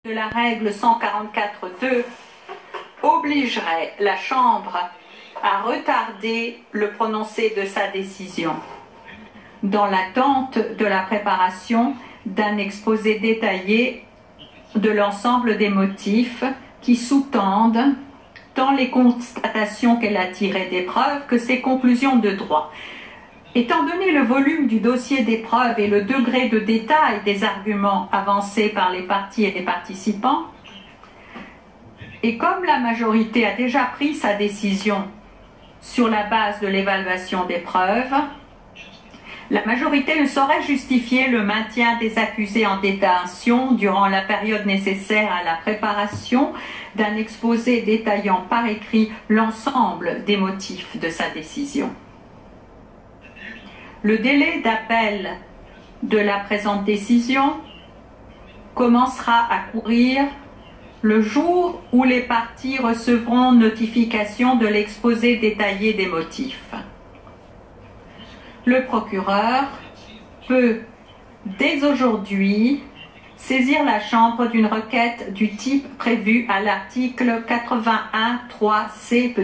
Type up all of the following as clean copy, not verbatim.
de la règle 144.2 obligerait la Chambre à retarder le prononcé de sa décision dans l'attente de la préparation d'un exposé détaillé de l'ensemble des motifs qui sous-tendent tant les constatations qu'elle a tirées des preuves que ses conclusions de droit. Étant donné le volume du dossier des preuves et le degré de détail des arguments avancés par les parties et les participants, et comme la majorité a déjà pris sa décision sur la base de l'évaluation des preuves, la majorité ne saurait justifier le maintien des accusés en détention durant la période nécessaire à la préparation d'un exposé détaillant par écrit l'ensemble des motifs de sa décision. Le délai d'appel de la présente décision commencera à courir le jour où les parties recevront notification de l'exposé détaillé des motifs. Le procureur peut, dès aujourd'hui, saisir la Chambre d'une requête du type prévu à l'article 81.3c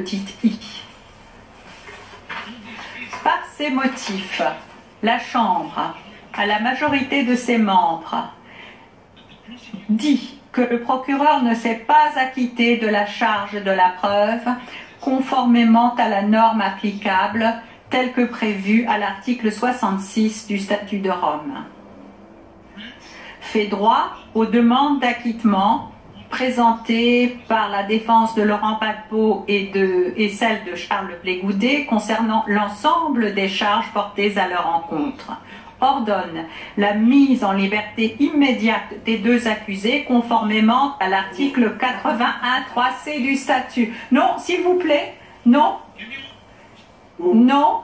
i. Par ces motifs, la Chambre, à la majorité de ses membres, dit que le procureur ne s'est pas acquitté de la charge de la preuve conformément à la norme applicable telle que prévue à l'article 66 du Statut de Rome. Fait droit aux demandes d'acquittement présentées par la défense de Laurent Gbagbo et celle de Charles Blé Goudet concernant l'ensemble des charges portées à leur encontre. Ordonne la mise en liberté immédiate des deux accusés conformément à l'article 81.3c du statut. Non, s'il vous plaît, non. Non.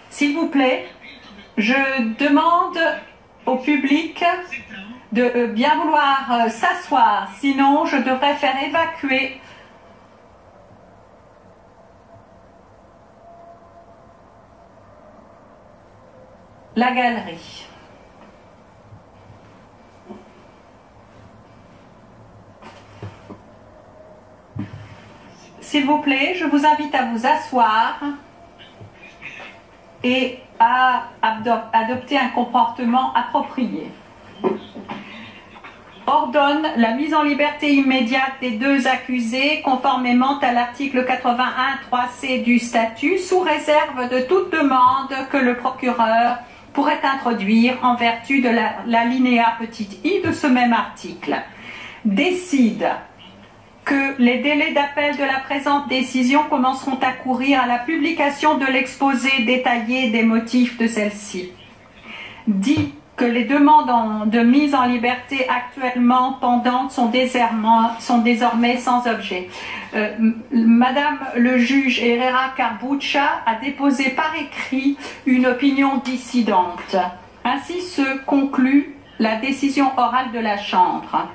S'il vous plaît, je demande au public de bien vouloir s'asseoir, sinon je devrais faire évacuer la galerie. S'il vous plaît, je vous invite à vous asseoir et à adopter un comportement approprié. Ordonne la mise en liberté immédiate des deux accusés conformément à l'article 81.3c du statut sous réserve de toute demande que le procureur pourrait introduire en vertu de l'alinéa i de ce même article. Décide que les délais d'appel de la présente décision commenceront à courir à la publication de l'exposé détaillé des motifs de celle-ci. Dit que les demandes de mise en liberté actuellement pendantes sont désormais sans objet. Madame le juge Herrera Carbuccia a déposé par écrit une opinion dissidente. Ainsi se conclut la décision orale de la Chambre.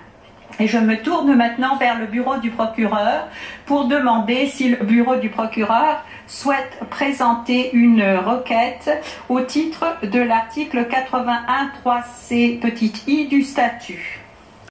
Et je me tourne maintenant vers le bureau du procureur pour demander si le bureau du procureur souhaite présenter une requête au titre de l'article 81.3c i du statut.